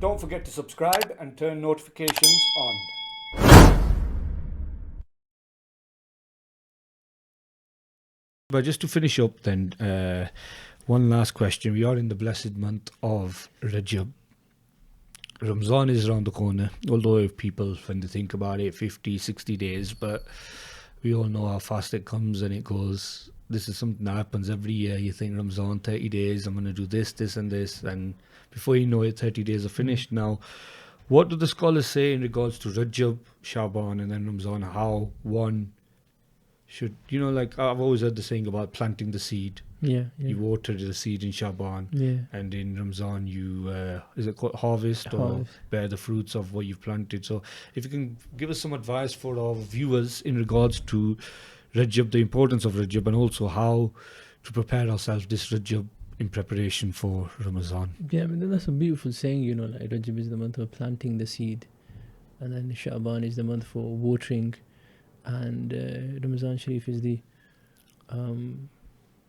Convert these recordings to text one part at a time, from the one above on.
Don't forget to subscribe and turn notifications on. But just to finish up then, one last question. We are in the blessed month of Rajab. Ramadan is around the corner, although if people, when they think about it, 50, 60 days, but we all know how fast it comes and it goes. This is something that happens every year. You think Ramadan, 30 days, I'm going to do this, this and this, and before you know it, 30 days are finished. Now, what do the scholars say in regards to Rajab, Shaban and then Ramadan, how one should, like I've always heard the saying about planting the seed. Yeah. You water the seed in Shaban, and in Ramzan you is it called harvest or bear the fruits of what you've planted. So if you can give us some advice for our viewers in regards to Rajab, the importance of Rajab, and also how to prepare ourselves this Rajab in preparation for Ramadan. Yeah, I mean, that's a beautiful saying, like Rajab is the month of planting the seed, and then Shaban is the month for watering, and Ramadan Sharif is the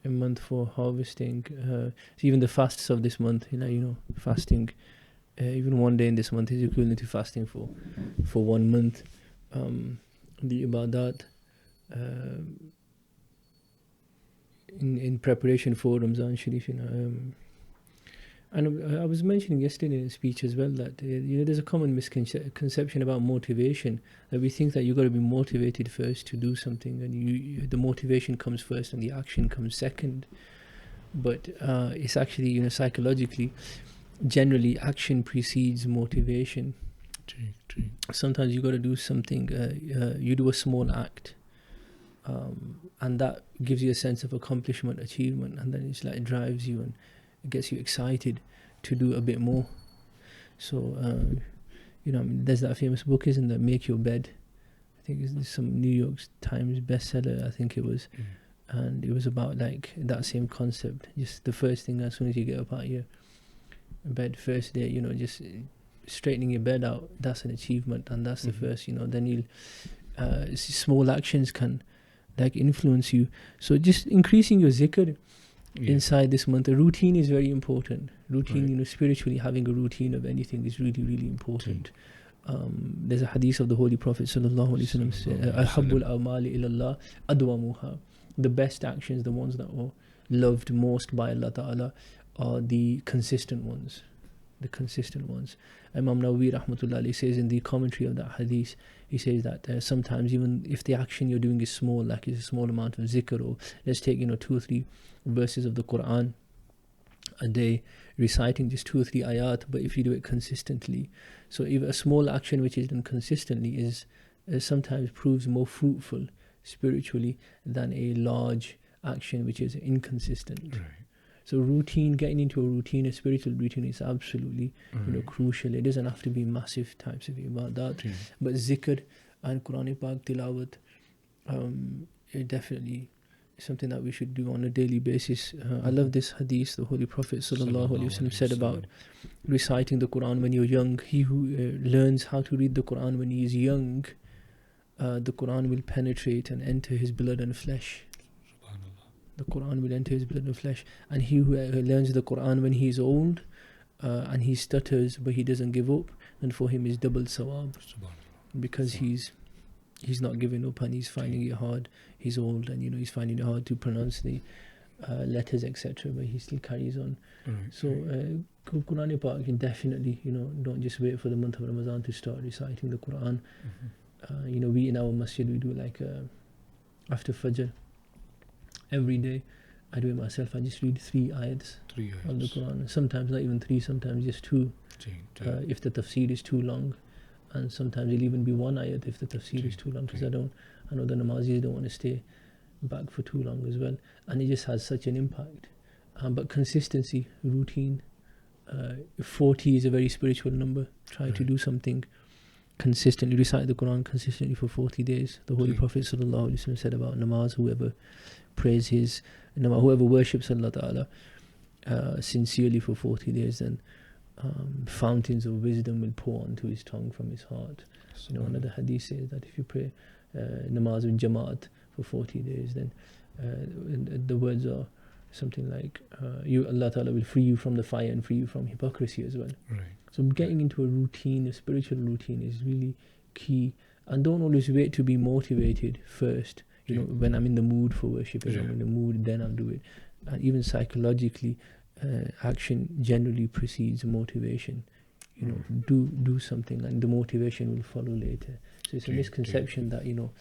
a month for harvesting. So even the fasts of this month, fasting, even one day in this month is equivalent to fasting for 1 month. The ibadat in preparation for Ramadan Sharif, and I was mentioning yesterday in a speech as well that there's a common misconception about motivation, that we think that you've got to be motivated first to do something, and the motivation comes first and the action comes second. But it's actually, psychologically, generally action precedes motivation. Sometimes you got to do something, you do a small act, and that gives you a sense of accomplishment, achievement, and then it's like it drives you and it gets you excited to do a bit more. So, there's that famous book, isn't there, Make Your Bed? I think it's some New York Times bestseller, I think it was. And it was about like that same concept. Just the first thing, as soon as you get up out of your bed, first day, just straightening your bed out, that's an achievement, and that's the first, then you'll, small actions can like influence you. So just increasing your zikr inside this month. A routine is very important. Routine, spiritually having a routine of anything is really, really important. There's a hadith of the Holy Prophet sallallahu alaihi wasallam said, "Ahabbul a'mali ilallah adwamuha." The best actions, the ones that are loved most by Allah Ta'ala, are the consistent ones. Imam Nawawi rahmatullah alayhi says in the commentary of that hadith, he says that sometimes even if the action you're doing is small, like it's a small amount of zikr, or let's take 2 or 3 verses of the Quran a day, reciting just 2 or 3 ayat, but if you do it consistently, so even a small action which is done consistently is sometimes proves more fruitful spiritually than a large action which is inconsistent. So routine, getting into a routine, a spiritual routine, is absolutely crucial. It doesn't have to be massive types of ibadat, but zikr and Quran Pak tilawat, it definitely is something that we should do on a daily basis. I love this hadith the Holy Prophet sallallahu alaihi wasallam said about reciting the Quran when you're young. He who learns how to read the Quran when he is young, the Quran will penetrate and enter his blood and flesh. The Quran will enter his blood and flesh. And he who learns the Quran when he is old, and he stutters but he doesn't give up, and for him is double sawab, because he's not giving up and he's finding it hard. He's old and he's finding it hard to pronounce the letters, etc., but he still carries on. So Quran Pak, you definitely don't just wait for the month of Ramadan to start reciting the Quran. We in our masjid, we do like after Fajr every day. I do it myself. I just read 3 ayats of the Quran. Sometimes not even 3, sometimes just 2 if the tafsir is too long, and sometimes it'll even be 1 ayat if the tafsir is too long, because I know the namazis don't want to stay back for too long as well, and it just has such an impact. But consistency, routine, 40 is a very spiritual number. Try to do something consistently, recite the Quran consistently for 40 days. The Holy Prophet sallallahu alaihi wasallam said about namaz, whoever prays whoever worships Allah Ta'ala sincerely for 40 days, then fountains of wisdom will pour onto his tongue from his heart. Another hadith says that if you pray namaz in Jamaat for 40 days, then the words are something like Allah Ta'ala will free you from the fire and free you from hypocrisy as well. Right. So getting into a routine, a spiritual routine, is really key. And don't always wait to be motivated first. You know, when I'm in the mood for worship, if I'm in the mood, then I'll do it. And even psychologically, action generally precedes motivation. You know, do something, and the motivation will follow later. So it's a misconception that, you know,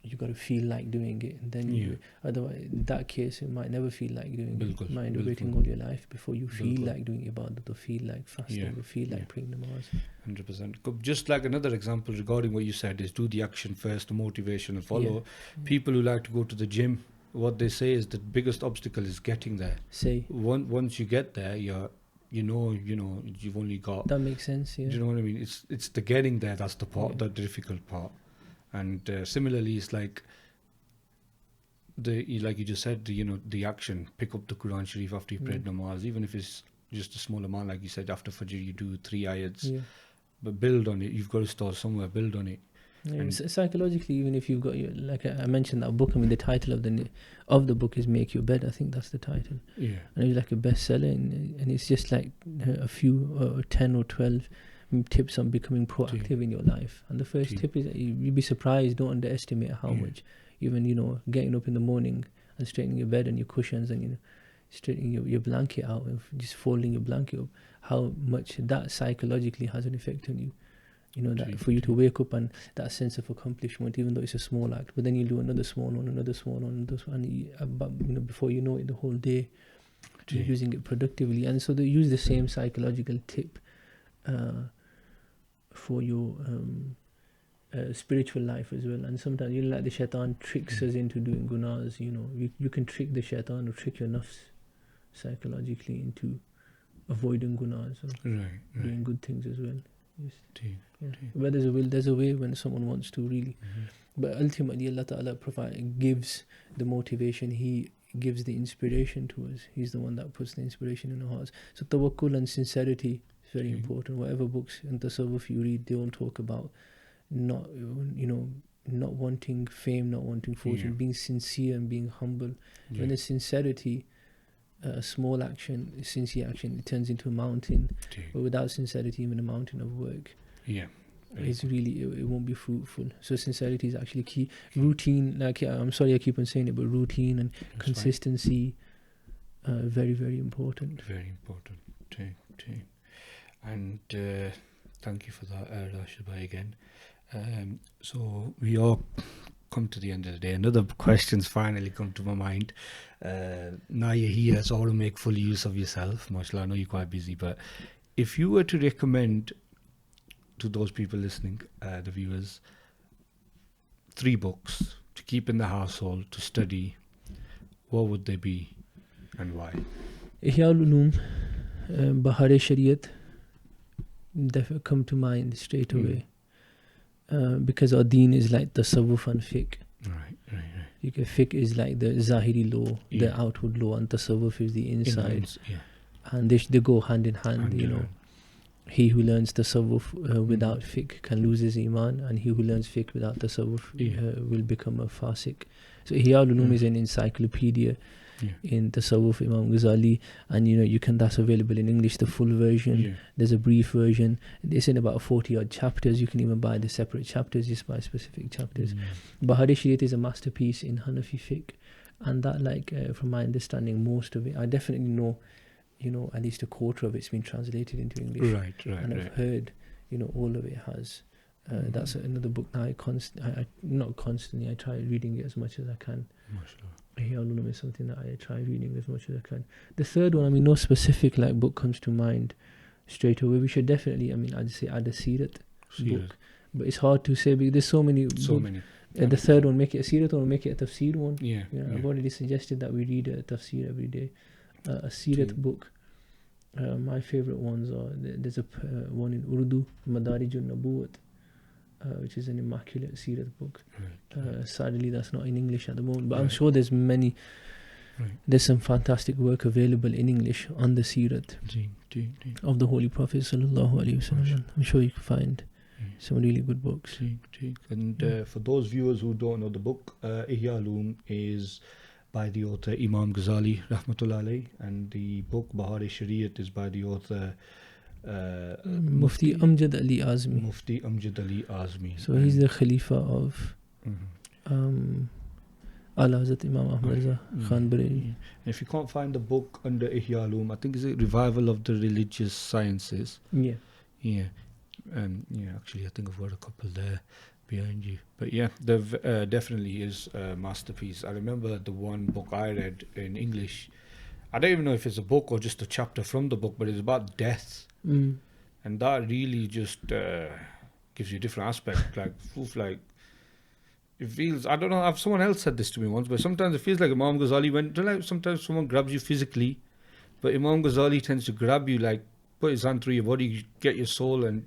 you got to feel like doing it, and then you, otherwise in that case you might never feel like doing it. You might end up waiting all your life before you feel like doing ibadat, or feel like fasting, or feel like praying namaz. 100%. Just like another example regarding what you said is do the action first, the motivation will follow. People who like to go to the gym, what they say is the biggest obstacle is getting there. Once you get there, you know you've only got, that makes sense. Do you know what I mean? It's the getting there that's the part, the difficult part. And similarly, it's like like you just said, the action. Pick up the Quran Sharif after you prayed namaz, even if it's just a small amount, like you said, after Fajr you do 3 ayats. But build on it. You've got to start somewhere. Build on it. And psychologically, even if you've got like I mentioned that book. I mean, the title of the book is "Make Your Bed." I think that's the title. And it's like a bestseller, and it's just like a few 10 or 12 tips on becoming proactive in your life. And the first tip is, you'd be surprised, don't underestimate how much, even getting up in the morning and straightening your bed and your cushions, and straightening your blanket out and just folding your blanket up, how much that psychologically has an effect on you. That for you to wake up and that sense of accomplishment, even though it's a small act, but then you do another small one, and before you know it, the whole day you're using it productively. And so they use the same psychological tip for your spiritual life as well. And sometimes like the shaitan tricks us into doing gunas. You can trick the shaitan or trick your nafs psychologically into avoiding gunas or doing good things as well. Where there's a will, there's a way, when someone wants to, really. But ultimately Allah Ta'ala gives the motivation. He gives the inspiration to us. He's the one that puts the inspiration in our hearts. So tawakkul and sincerity is very important. Whatever books in tasawwuf you read, they all talk about not wanting fame, not wanting fortune, being sincere and being humble. When there's sincerity, a small action, sincere action, it turns into a mountain. But without sincerity, even a mountain of work, it's really, it won't be fruitful. So sincerity is actually key. Routine, like I'm sorry I keep on saying it, but routine and consistency, very, very important. Very important. And thank you for that, Rashid bhai, again. So we all come to the end of the day. Another question's finally come to my mind. Now you're here, so I want to make full use of yourself. MashaAllah, I know you're quite busy, but if you were to recommend to those people listening, the viewers, 3 books to keep in the household, to study, what would they be and why? Ihya al-Ulum, Bahar Shariat, they come to mind straight away. Because our deen is like tasawwuf and fiqh. Right. Fiqh is like the zahiri law, the outward law, and tasawwuf is the inside. And they go hand in hand. He who learns tasawwuf without fiqh can lose his iman, and he who learns fiqh without tasawwuf will become a fasiq. So Ihya al-Ulum is an encyclopedia in tasawwuf, Imam Ghazali, and that's available in English, the full version. There's a brief version. It's in about 40 odd chapters. You can even buy the separate chapters, just buy specific chapters. Bahar Shariat is a masterpiece in Hanafi fiqh, and that, from my understanding, most of it, I definitely know, at least a quarter of it's been translated into English. And I've heard, all of it has. That's another book now. I try reading it as much as I can. Ihya al-Ulum is something that I try reading as much as I can. The third one, no specific book comes to mind straight away. We should definitely, I'd say add a Seerat book, but it's hard to say because there's so many. The third one, make it a Seerat or make it a Tafsir one. I've already suggested that we read a Tafsir every day. A Seerat book. My favourite ones are, there's a one in Urdu, Madarijun Nabuwat, which is an immaculate Seerat book. Sadly, that's not in English at the moment, but I'm sure there's many. There's some fantastic work available in English on the Seerat of the Holy Prophet Sallallahu Alaihi Wasallam. I'm sure you can find some really good books. And for those viewers who don't know the book, Ihya al-Ulum is by the author Imam Ghazali, Rahmatullah alayh, and the book Bahar-e-Shariat is by the author Mufti Amjad Ali Azmi. Mufti Amjad Ali Azmi. So he's the Khalifa of Ala Hazrat Imam Ahmad Reza Khan Bareilly. If you can't find the book under Ihya Ulum, I think it's a Revival of the Religious Sciences. Yeah. Yeah. Actually, I think I've got a couple there behind you. But yeah, there definitely is a masterpiece. I remember the one book I read in English. I don't even know if it's a book or just a chapter from the book, but it's about death. Mm. And that really just gives you a different aspect. Like, it feels, I don't know, someone else said this to me once, but sometimes it feels like Imam Ghazali sometimes someone grabs you physically, but Imam Ghazali tends to grab you, like, put his hand through your body, get your soul, and,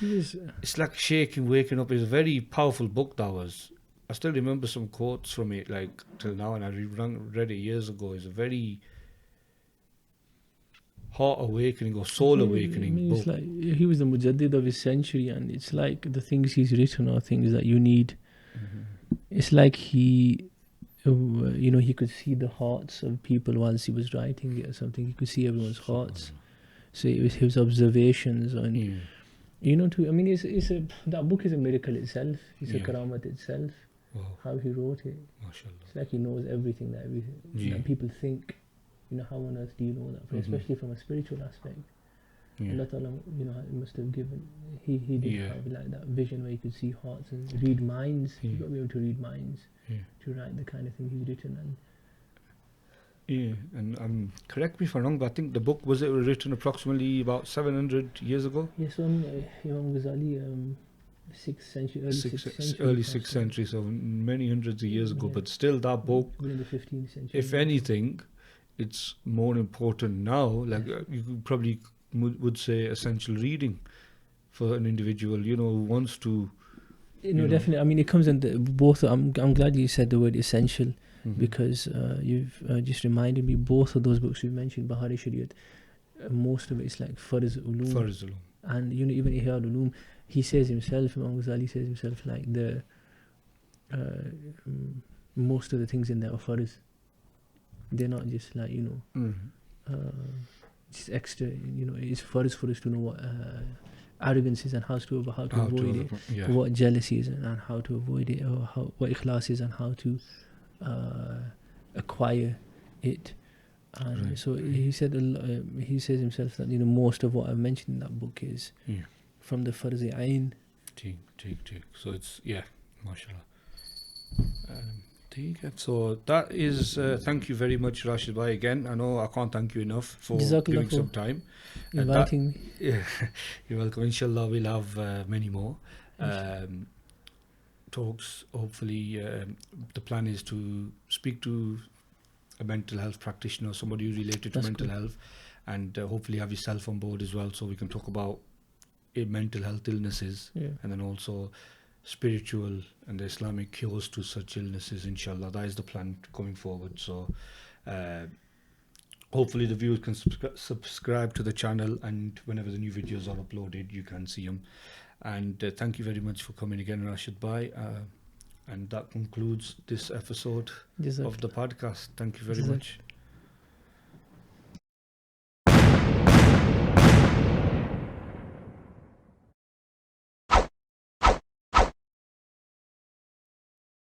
it's like shaking, waking up. It's a very powerful book, that was. I still remember some quotes from it, like, till now, and I read it years ago. It's a very heart awakening or soul awakening book. It's like he was the mujaddid of his century, and it's like the things he's written are things that you need. It's like he could see the hearts of people whilst he was writing it or something. He could see everyone's hearts. So it was his observations on, that book is a miracle itself. It's a karamat itself. Wow. How he wrote it. MashaAllah. It's like he knows everything that people think. How on earth do you know that? Especially from a spiritual aspect. Allah Ta'ala, must have given. He did have like that vision where he could see hearts and read minds. You've got to be able to read minds to write the kind of thing he's written. And correct me if I'm wrong, but I think the book, was it written approximately about 700 years ago? Yes, Imam Ghazali, 6th century, early 6th century, so many hundreds of years ago. But still, that book, in the 15th century. if anything, it's more important now. Like you probably would say essential reading for an individual, who wants to. Definitely. I mean, it comes in both. I'm glad you said the word essential. Because you've just reminded me, both of those books we mentioned, Bahar-e-Shariat, most of it is like Farz Ulum. And even Ihya Ulum, he says himself, Imam Ghazali says himself, like the most of the things in there are Farz. They're not just like, just extra, it's Farz for us to know what arrogance is and how to avoid it, what jealousy is and how to avoid it, or what ikhlas is and how to acquire it. And so he said he says himself that most of what I've mentioned in that book is from the Farz Ain. So it's mashallah. So that is thank you very much, Rashid Bhai, again. I know I can't thank you enough for giving some time, inviting me. You're welcome. Inshallah, we'll have many more talks. Hopefully, the plan is to speak to a mental health practitioner, somebody who's related to mental health, and hopefully have yourself on board as well, so we can talk about mental health illnesses, and then also spiritual and the Islamic cures to such illnesses. Inshallah, that is the plan coming forward. So hopefully the viewers can subscribe to the channel, and whenever the new videos are uploaded, you can see them. And thank you very much for coming again, Rashid Bhai. And that concludes this episode of the podcast. Thank you very much.